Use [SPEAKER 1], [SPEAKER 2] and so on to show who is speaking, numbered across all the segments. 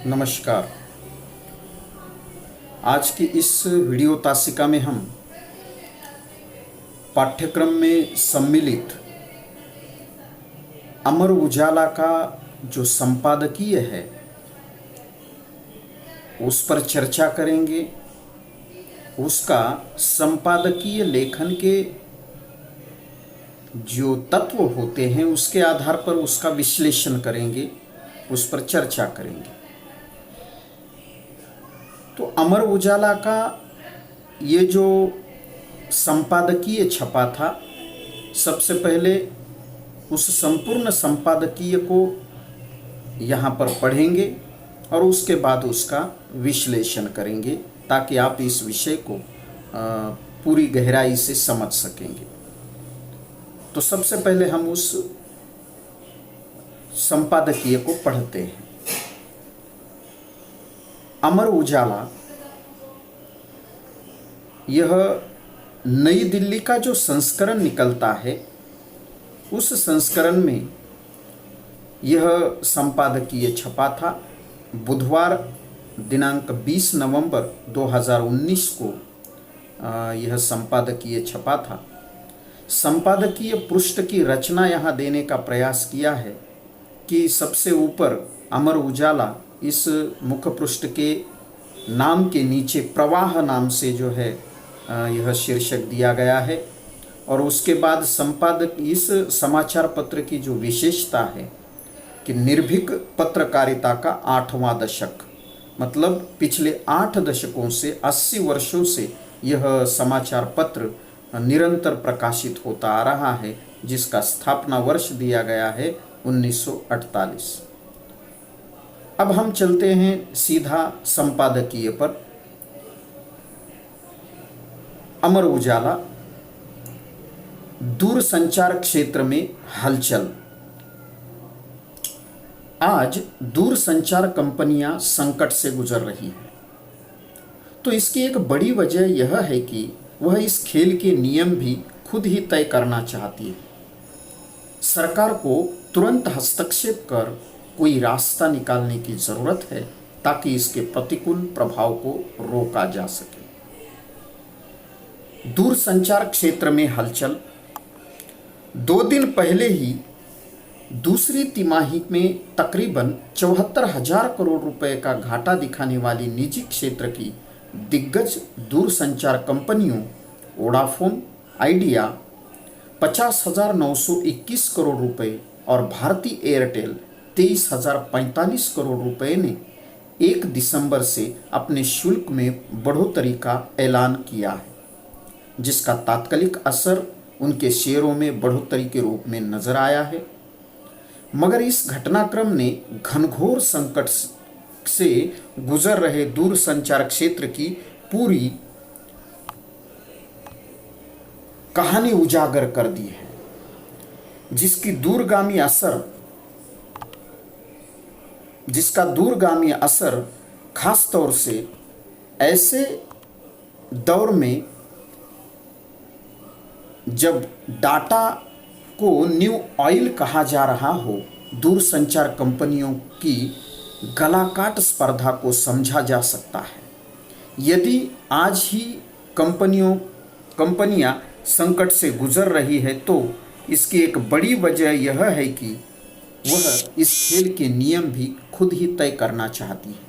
[SPEAKER 1] नमस्कार। आज की इस वीडियो तासिका में हम पाठ्यक्रम में सम्मिलित अमर उजाला का जो संपादकीय है उस पर चर्चा करेंगे। उसका संपादकीय लेखन के जो तत्व होते हैं उसके आधार पर उसका विश्लेषण करेंगे, उस पर चर्चा करेंगे। तो अमर उजाला का ये जो संपादकीय छपा था, सबसे पहले उस संपूर्ण संपादकीय को यहाँ पर पढ़ेंगे और उसके बाद उसका विश्लेषण करेंगे ताकि आप इस विषय को पूरी गहराई से समझ सकेंगे। तो सबसे पहले हम उस संपादकीय को पढ़ते हैं। अमर उजाला यह नई दिल्ली का जो संस्करण निकलता है उस संस्करण में यह संपादकीय छपा था। बुधवार दिनांक 20 नवंबर 2019 को यह संपादकीय छपा था। संपादकीय पृष्ठ की रचना यहाँ देने का प्रयास किया है कि सबसे ऊपर अमर उजाला इस मुख्य पृष्ठ के नाम के नीचे प्रवाह नाम से जो है यह शीर्षक दिया गया है। और उसके बाद संपादक इस समाचार पत्र की जो विशेषता है कि निर्भीक पत्रकारिता का 8वां दशक, मतलब पिछले 8 दशकों से 80 वर्षों से यह समाचार पत्र निरंतर प्रकाशित होता आ रहा है, जिसका स्थापना वर्ष दिया गया है 1948। अब हम चलते हैं सीधा संपादकीय पर। अमर उजाला दूरसंचार क्षेत्र में हलचल। आज दूरसंचार कंपनियां संकट से गुजर रही हैं। तो इसकी एक बड़ी वजह यह है कि वह इस खेल के नियम भी खुद ही तय करना चाहती है। सरकार को तुरंत हस्तक्षेप कर कोई रास्ता निकालने की जरूरत है ताकि इसके प्रतिकूल प्रभाव को रोका जा सके। दूरसंचार क्षेत्र में हलचल। 2 दिन पहले ही दूसरी तिमाही में तकरीबन 74,000 करोड़ रुपए का घाटा दिखाने वाली निजी क्षेत्र की दिग्गज दूरसंचार कंपनियों वोडाफोन, आइडिया 50,921 करोड़ रुपए और भारती एयरटेल 23,045 करोड़ रुपए ने 1 दिसंबर से अपने शुल्क में बढ़ोतरी का ऐलान किया है, जिसका तात्कालिक असर उनके शेयरों में बढ़ोतरी के रूप में नजर आया है। मगर इस घटनाक्रम ने घनघोर संकट से गुजर रहे दूरसंचार क्षेत्र की पूरी कहानी उजागर कर दी है, जिसका दूरगामी असर खास तौर से ऐसे दौर में जब डाटा को न्यू ऑयल कहा जा रहा हो, दूरसंचार कंपनियों की गलाकाट स्पर्धा को समझा जा सकता है। यदि आज ही कंपनियां संकट से गुजर रही है तो इसकी एक बड़ी वजह यह है कि वह इस खेल के नियम भी खुद ही तय करना चाहती है।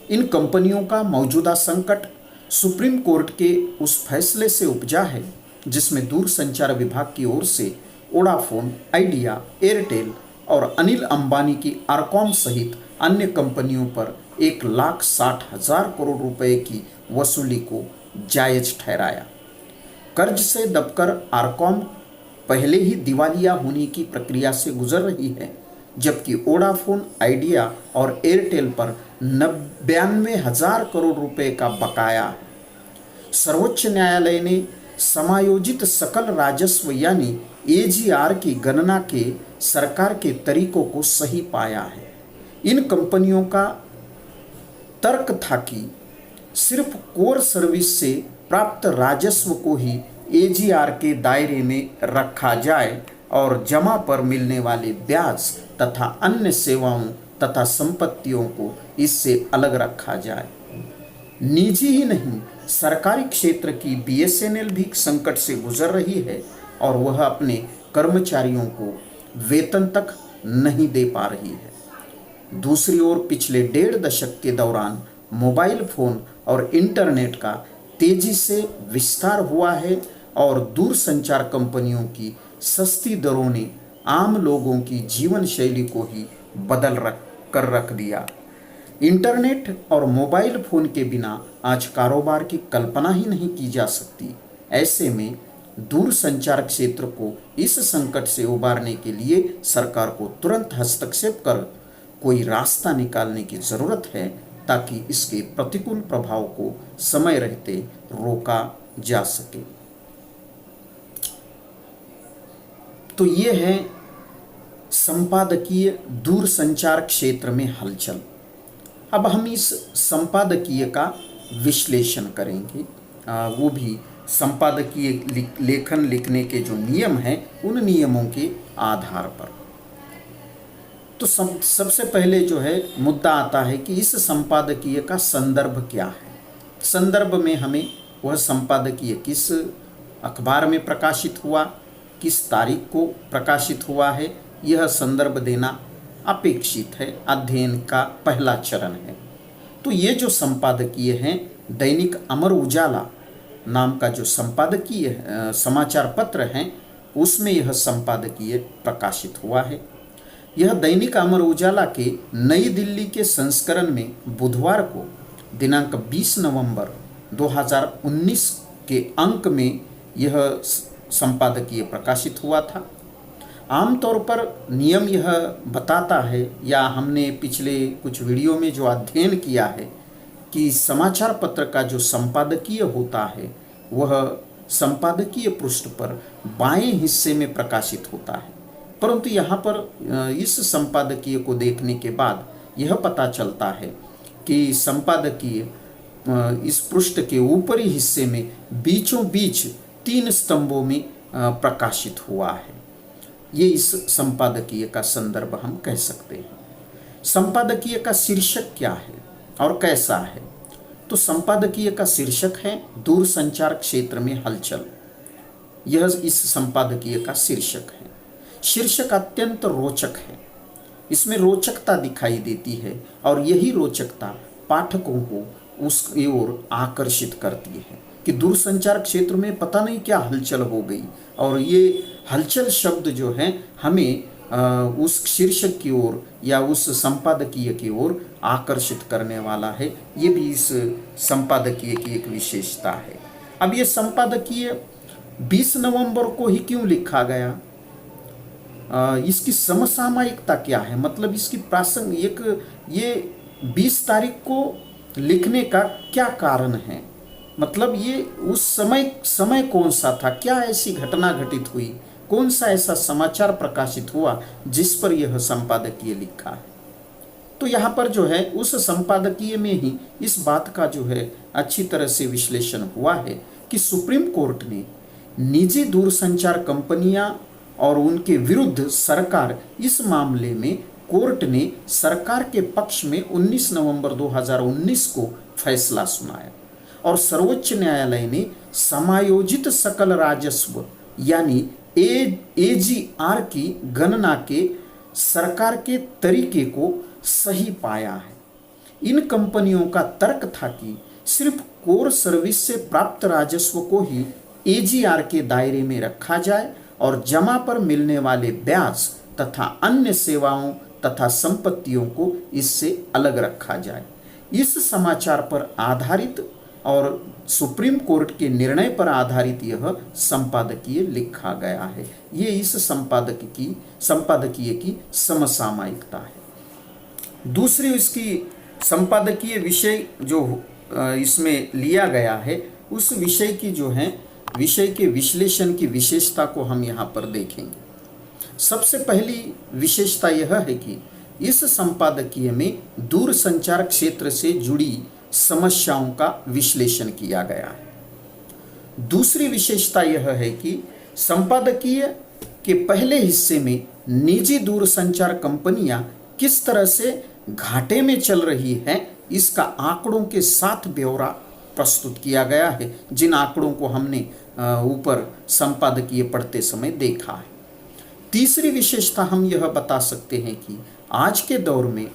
[SPEAKER 1] इन कंपनियों का मौजूदा संकट सुप्रीम कोर्ट के उस फैसले से उपजा है जिसमें दूरसंचार विभाग की ओर से वोडाफोन, आइडिया, एयरटेल और अनिल अंबानी की आरकॉम सहित अन्य कंपनियों पर 1,60,000 करोड़ रुपए की वसूली को जायज ठहराया। कर्ज से दबकर आरकॉम पहले ही दिवालिया होने की प्रक्रिया से गुजर रही है, जबकि वोडाफोन, आइडिया और एयरटेल पर 99,000 करोड़ रुपए का बकाया है। सर्वोच्च न्यायालय ने समायोजित सकल राजस्व यानी AGR की गणना के सरकार के तरीकों को सही पाया है। इन कंपनियों का तर्क था कि सिर्फ कोर सर्विस से प्राप्त राजस्व को ही AGR के दायरे में रखा जाए और जमा पर मिलने वाले ब्याज तथा अन्य सेवाओं तथा संपत्तियों को इससे अलग रखा जाए। निजी ही नहीं, सरकारी क्षेत्र की बीएसएनएल भी संकट से गुजर रही है और वह अपने कर्मचारियों को वेतन तक नहीं दे पा रही है। दूसरी ओर पिछले 1.5 दशक के दौरान मोबाइल फोन और इंटरनेट का तेजी से विस्तार हुआ है और दूरसंचार कंपनियों की सस्ती दरों ने आम लोगों की जीवन शैली को ही बदल रख दिया। इंटरनेट और मोबाइल फोन के बिना आज कारोबार की कल्पना ही नहीं की जा सकती। ऐसे में दूरसंचार क्षेत्र को इस संकट से उबारने के लिए सरकार को तुरंत हस्तक्षेप कर कोई रास्ता निकालने की जरूरत है, ताकि इसके प्रतिकूल प्रभाव को समय रहते रोका जा सके। तो ये है संपादकीय दूरसंचार क्षेत्र में हलचल। अब हम इस संपादकीय का विश्लेषण करेंगे, वो भी संपादकीय लेखन लिखने के जो नियम हैं उन नियमों के आधार पर। तो सबसे पहले जो है मुद्दा आता है कि इस संपादकीय का संदर्भ क्या है। संदर्भ में हमें वह संपादकीय किस अखबार में प्रकाशित हुआ, किस तारीख को प्रकाशित हुआ है, यह संदर्भ देना अपेक्षित है, अध्ययन का पहला चरण है। तो ये जो संपादकीय हैं, दैनिक अमर उजाला नाम का जो संपादकीय समाचार पत्र हैं, उसमें यह संपादकीय प्रकाशित हुआ है। यह दैनिक अमर उजाला के नई दिल्ली के संस्करण में बुधवार को दिनांक 20 नवंबर 2019 के अंक में यह संपादकीय प्रकाशित हुआ था। आमतौर पर नियम यह बताता है, या हमने पिछले कुछ वीडियो में जो अध्ययन किया है, कि समाचार पत्र का जो संपादकीय होता है वह संपादकीय पृष्ठ पर बाएं हिस्से में प्रकाशित होता है। परंतु यहाँ पर इस संपादकीय को देखने के बाद यह पता चलता है कि संपादकीय इस पृष्ठ के ऊपरी हिस्से में बीचों बीच 3 स्तंभों में प्रकाशित हुआ है। ये इस संपादकीय का संदर्भ हम कह सकते हैं। संपादकीय का शीर्षक क्या है और कैसा है? तो संपादकीय का शीर्षक है दूरसंचार क्षेत्र में हलचल। यह इस संपादकीय का शीर्षक है। शीर्षक अत्यंत रोचक है, इसमें रोचकता दिखाई देती है और यही रोचकता पाठकों को उसकी ओर आकर्षित करती है कि दूरसंचार क्षेत्र में पता नहीं क्या हलचल हो गई। और ये हलचल शब्द जो है हमें उस शीर्षक की ओर या उस संपादकीय की ओर आकर्षित करने वाला है। ये भी इस संपादकीय की एक विशेषता है। अब ये संपादकीय 20 नवंबर को ही क्यों लिखा गया? इसकी समसामयिकता क्या है, मतलब इसकी प्रासंगिक, ये 20 तारीख को लिखने का क्या कारण है? मतलब ये उस समय कौन सा था, क्या ऐसी घटना घटित हुई, कौन सा ऐसा समाचार प्रकाशित हुआ जिस पर यह संपादकीय लिखा है? तो यहाँ पर जो है उस संपादकीय में ही इस बात का जो है अच्छी तरह से विश्लेषण हुआ है कि सुप्रीम कोर्ट ने निजी दूरसंचार कंपनियां और उनके विरुद्ध सरकार, इस मामले में कोर्ट ने सरकार के पक्ष में 19 नवंबर 2019 को फैसला सुनाया और सर्वोच्च न्यायालय ने समायोजित सकल राजस्व यानी AGR की गणना के सरकार के तरीके को सही पाया है। इन कंपनियों का तर्क था कि सिर्फ कोर सर्विस से प्राप्त राजस्व को ही AGR के दायरे में रखा जाए और जमा पर मिलने वाले ब्याज तथा अन्य सेवाओं तथा संपत्तियों को इससे अलग रखा जाए। इस समाचार पर आधारित और सुप्रीम कोर्ट के निर्णय पर आधारित यह संपादकीय लिखा गया है। ये इस संपादकीय की समसामयिकता है। दूसरी इसकी संपादकीय विषय जो इसमें लिया गया है, उस विषय की जो है विषय के विश्लेषण की विशेषता को हम यहाँ पर देखेंगे। सबसे पहली विशेषता यह है कि इस संपादकीय में दूरसंचार क्षेत्र से जुड़ी समस्याओं का विश्लेषण किया गया है। दूसरी विशेषता यह है कि संपादकीय के पहले हिस्से में निजी दूरसंचार कंपनियां किस तरह से घाटे में चल रही है, इसका आंकड़ों के साथ ब्यौरा प्रस्तुत किया गया है, जिन आंकड़ों को हमने ऊपर संपादकीय पढ़ते समय देखा है। तीसरी विशेषता हम यह बता सकते हैं कि आज के दौर में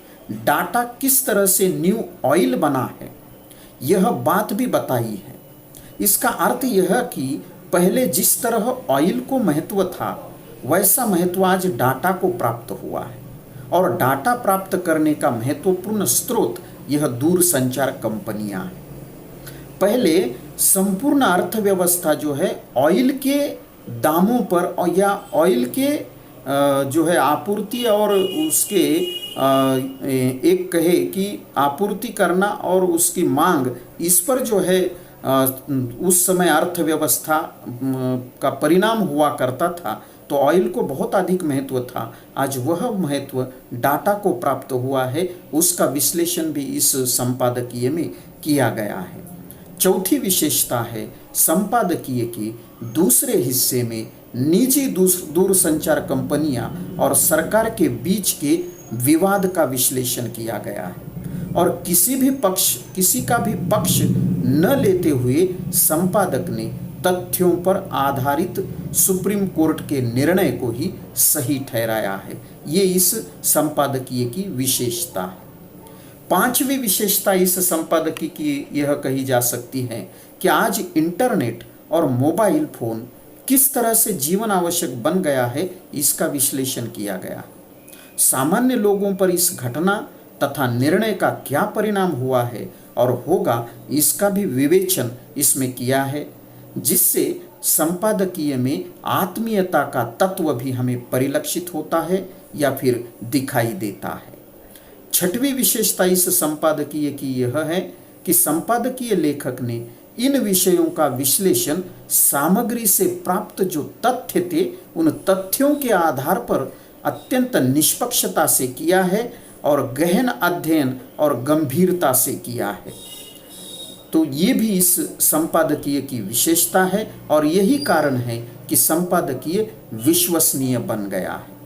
[SPEAKER 1] डाटा किस तरह से न्यू ऑयल बना है, यह बात भी बताई है। इसका अर्थ यह कि पहले जिस तरह ऑयल को महत्व था, वैसा महत्व आज डाटा को प्राप्त हुआ है। और डाटा प्राप्त करने का महत्वपूर्ण स्रोत यह दूरसंचार कंपनियां हैं। पहले संपूर्ण अर्थव्यवस्था जो है ऑयल के दामों पर या ऑयल के जो है आपूर्ति और उसके एक कहे कि आपूर्ति करना और उसकी मांग, इस पर जो है उस समय अर्थव्यवस्था का परिणाम हुआ करता था, तो ऑयल को बहुत अधिक महत्व था। आज वह महत्व डाटा को प्राप्त हुआ है, उसका विश्लेषण भी इस संपादकीय में किया गया है। चौथी विशेषता है संपादकीय के दूसरे हिस्से में निजी दूरसंचार कंपनियां और सरकार के बीच के विवाद का विश्लेषण किया गया है, और किसी का भी पक्ष न लेते हुए संपादक ने तथ्यों पर आधारित सुप्रीम कोर्ट के निर्णय को ही सही ठहराया है। ये इस संपादकीय की विशेषता है। पांचवी विशेषता इस संपादकीय की यह कही जा सकती है कि आज इंटरनेट और मोबाइल फोन किस तरह से जीवन आवश्यक बन गया है, इसका विश्लेषण किया गया। सामान्य लोगों पर इस घटना तथा निर्णय का क्या परिणाम हुआ है और होगा, इसका भी विवेचन इसमें किया है, जिससे संपादकीय में आत्मीयता का तत्व भी हमें परिलक्षित होता है या फिर दिखाई देता है। छठवीं विशेषता इस संपादकीय की यह है कि संपादकीय लेखक ने इन विषयों का विश्लेषण सामग्री से प्राप्त जो तथ्य थे, उन तथ्यों के आधार पर अत्यंत निष्पक्षता से किया है और गहन अध्ययन और गंभीरता से किया है। तो ये भी इस संपादकीय की विशेषता है और यही कारण है कि संपादकीय विश्वसनीय बन गया है।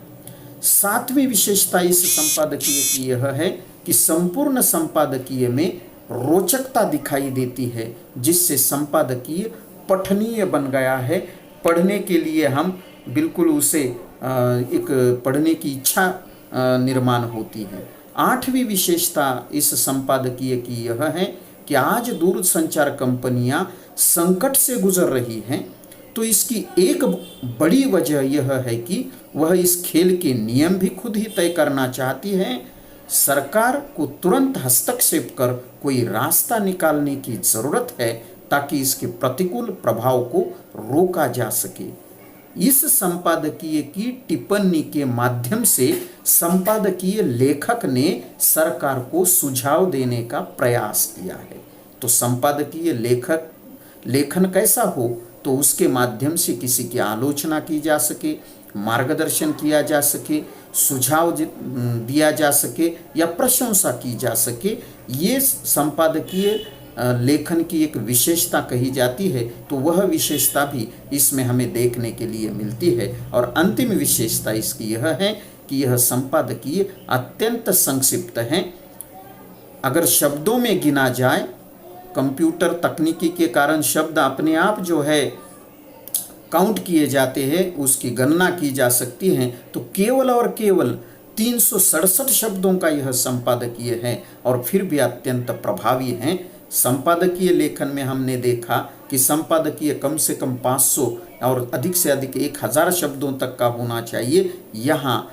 [SPEAKER 1] सातवीं विशेषता इस संपादकीय की यह है कि संपूर्ण संपादकीय में रोचकता दिखाई देती है, जिससे संपादकीय पठनीय बन गया है। पढ़ने के लिए हम बिल्कुल उसे एक पढ़ने की इच्छा निर्माण होती है। आठवीं विशेषता इस संपादकीय की यह है कि आज दूरसंचार कंपनियां संकट से गुजर रही हैं, तो इसकी एक बड़ी वजह यह है कि वह इस खेल के नियम भी खुद ही तय करना चाहती है। सरकार को तुरंत हस्तक्षेप कर कोई रास्ता निकालने की जरूरत है ताकि इसके प्रतिकूल प्रभाव को रोका जा सके। इस संपादकीय की टिप्पणी के माध्यम से संपादकीय लेखक ने सरकार को सुझाव देने का प्रयास किया है। तो संपादकीय लेखन कैसा हो, तो उसके माध्यम से किसी की आलोचना की जा सके, मार्गदर्शन किया जा सके, सुझाव दिया जा सके या प्रशंसा की जा सके। ये संपादकीय लेखन की एक विशेषता कही जाती है, तो वह विशेषता भी इसमें हमें देखने के लिए मिलती है। और अंतिम विशेषता इसकी यह है कि यह संपादकीय अत्यंत संक्षिप्त है। अगर शब्दों में गिना जाए, कंप्यूटर तकनीकी के कारण शब्द अपने आप जो है काउंट किए जाते हैं, उसकी गणना की जा सकती है, तो केवल और केवल 367 शब्दों का यह संपादकीय है और फिर भी अत्यंत प्रभावी हैं। संपादकीय लेखन में हमने देखा कि संपादकीय कम से कम 500 और अधिक से अधिक 1000 शब्दों तक का होना चाहिए। यहाँ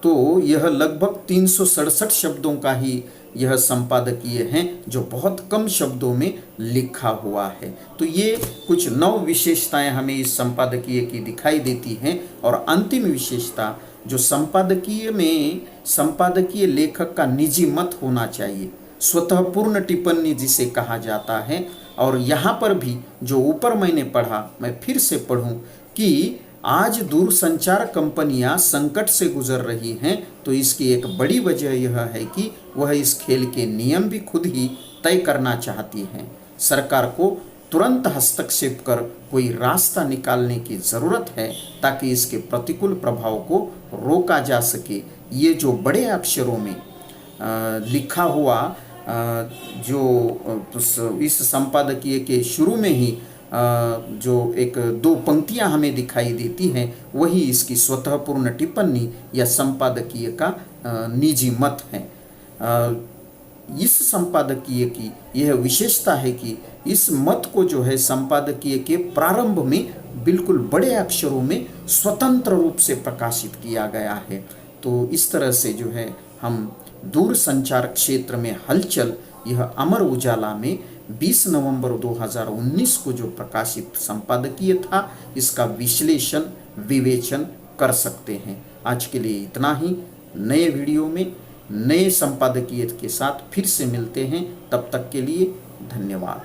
[SPEAKER 1] तो यह लगभग 367 शब्दों का ही यह संपादकीय है, जो बहुत कम शब्दों में लिखा हुआ है। तो ये कुछ 9 विशेषताएं हमें इस संपादकीय की दिखाई देती हैं। और अंतिम विशेषता जो संपादकीय लेखक का निजी मत होना चाहिए, स्वतः पूर्ण टिप्पणी जिसे कहा जाता है। और यहाँ पर भी जो ऊपर मैंने पढ़ा, मैं फिर से पढ़ूं कि आज दूरसंचार कंपनियां संकट से गुजर रही हैं, तो इसकी एक बड़ी वजह यह है कि वह इस खेल के नियम भी खुद ही तय करना चाहती हैं। सरकार को तुरंत हस्तक्षेप कर कोई रास्ता निकालने की ज़रूरत है ताकि इसके प्रतिकूल प्रभाव को रोका जा सके। ये जो बड़े अक्षरों में लिखा हुआ इस संपादकीय के शुरू में ही जो एक दो पंक्तियां हमें दिखाई देती हैं, वही इसकी स्वतःपूर्ण टिप्पणी या संपादकीय का निजी मत है। इस संपादकीय की यह विशेषता है कि इस मत को जो है संपादकीय के प्रारंभ में बिल्कुल बड़े अक्षरों में स्वतंत्र रूप से प्रकाशित किया गया है। तो इस तरह से जो है हम दूरसंचार क्षेत्र में हलचल, यह अमर उजाला में 20 नवंबर 2019 को जो प्रकाशित संपादकीय था, इसका विश्लेषण विवेचन कर सकते हैं। आज के लिए इतना ही। नए वीडियो में नए संपादकीय के साथ फिर से मिलते हैं। तब तक के लिए धन्यवाद।